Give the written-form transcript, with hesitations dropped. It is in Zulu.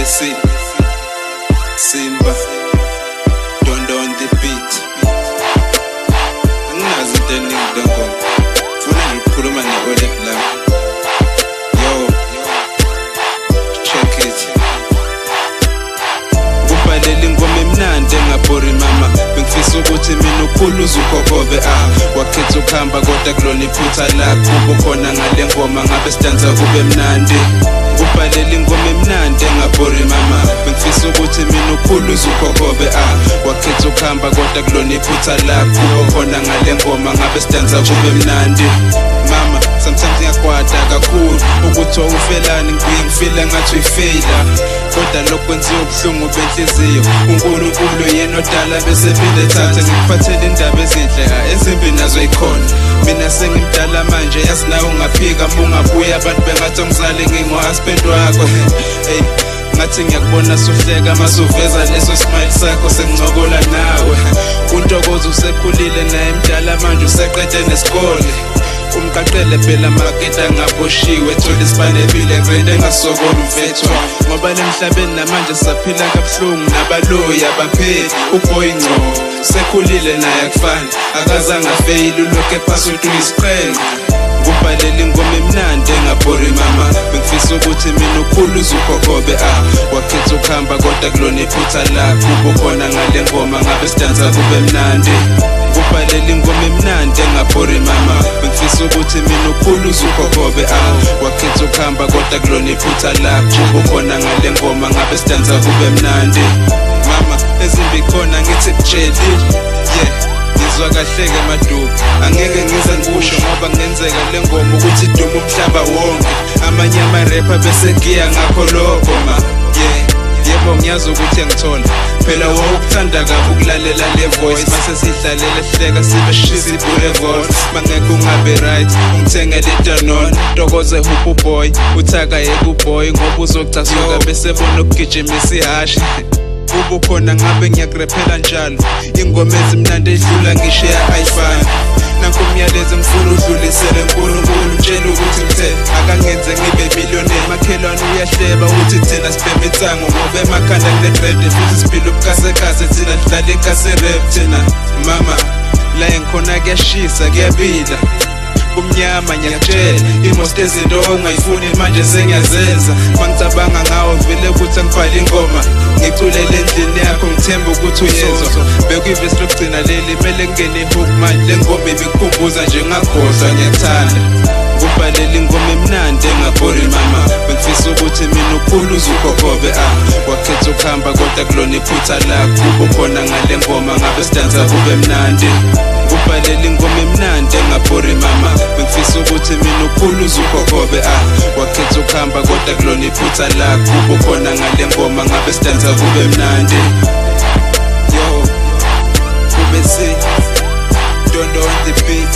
Kubesi Simba Dondo on the beat. Anginazi into eningi lenkolo, funa ngikhuluma ne-Olive Lam. Yo, check it. Kubhalela ingoma emnandi engabhori mama, bengifisa ukuthi mina ukhuluze ugogobe wakhetha ukuhamba kodwa kulona iphutha lakho, ubukhona ngale ngoma ngabe sidansa kube mnandi. Kubhalela ingoma emnandi engabhori mama, bengifisa ukuthi mina ukhuluze ugogobe wakhetha ukuhamba kodwa kulona iphutha lakho, ubukhona ngale ngoma ngabe sidansa kube mnandi. Mama, sometimes ngiyakwata kakhulu ukuthi ufelani, ngibuye ngifile ngathi uyifeyila, kodwa lokho kwenziwa ubuhlungu benhliziyo. uNkulunkulu yena odala bese phinde ethathe, ngikuphathele indaba ezinhle ezimbi nazo yikhona. Mina sengimdala manje, yazi nawe ungaphika mungabuya abantu bengathi ngizale ngingo-husband wakho. Hey, ngathi ngiyakubona suhleka masuveza leso smile sakho, sengincokola nawe. UNtokozo usekhulile naye mdala manje, useqede nesikole. Umqaqele phela maketa ngaboshiwe, thola isifanebile ngrende engasokoli umfethwa, ngoba lemhlabeni namanje saphila kabuhlungu nabaloyi abapheli. Uboy ngco sekhulile naye akufani, akazange afeyile ulokhu ephasuthi uyisiqhele. Kubhalela ingoma emnandi engabhori mama, bengifisa ukuthi mina ukhuluze ugogobe wakhetha ukuhamba kodwa kulona iphutha lakho, ubukhona ngale ngoma ngabe sidansa kube mnandi. Kubhalela ingoma emnandi engabhori mama, bengifisa ukuthi mina ukhuluze ugogobe wakhetha ukuhamba kodwa kulona iphutha lakho, ubukhona ngale ngoma ngabe sidansa kube mnandi. Mama, ezimbi khona ngithi kutshelile, yeah, ngizwa kahleke maduku, angeke ngize ngikusho ngoba kungenzeka le ngoma ukuthi idume umhlaba wonke. Amanye ama-rapper bese ngiya ngakho lokho ma, yeah. Yebo ngiyazi ukuthi ngithola phela wawukuthanda kabi ukulalela le voice, mase sidlalela hleka sibe shisa ibule voice. Mangeke ungabe right ungithengele iDanone, Ntokoze Huphu boy uthaka yekuboy, ngoba uzocasuka bese bona ukugijimisa ihashi. Ubukhona ngabe ngiyakurephela njalo, ingoma ezimnandi edlula ngisho ya-ayifani. Nanku umyalezo ngifuna udlulisele uNkulunkulu, mtshela ukuthi ngithe akangenze ngibe millionaire. Makhelwane uyahleba uthi thina sibhema ithango, ngoba emakhanda kule-dread futhi siphila ubukasekase, thina sidlala ikase-rap thina. Mama, la engikhona kuyashisa kuyabila kumnyama, ngiyakutshela imost ezinto ongayifuni manje sengiyazenza. Mangicabanga ngawo vele ukuthi angibhale ingoma, ngiculele endlini yakho ngithemba ukuthi uyezwa. Bekuyivesi lokugcina leli mele ngene ihook manje, le ngoma ibikukhumbuza nje ngakhohlwa ngiyakuthanda. Kubhalela ingoma emnandi engabhori mama, bengifisa ukuthi mina ukhuluze ugogobe wakhetha ukuhamba kodwa kulona iphutha lakho, ubukhona ngale ngoma ngabe sidansa kube mnandi. Kubhalela ingoma emnandi engabhori mama, bengifisa ukuthi mina ukhuluze ugogobe wakhetha ukuhamba kodwa kulona iphutha lakho, ubukhona ngale ngoma ngabe sidansa kube mnandi. Yo, Kubesi Dondo on the beat.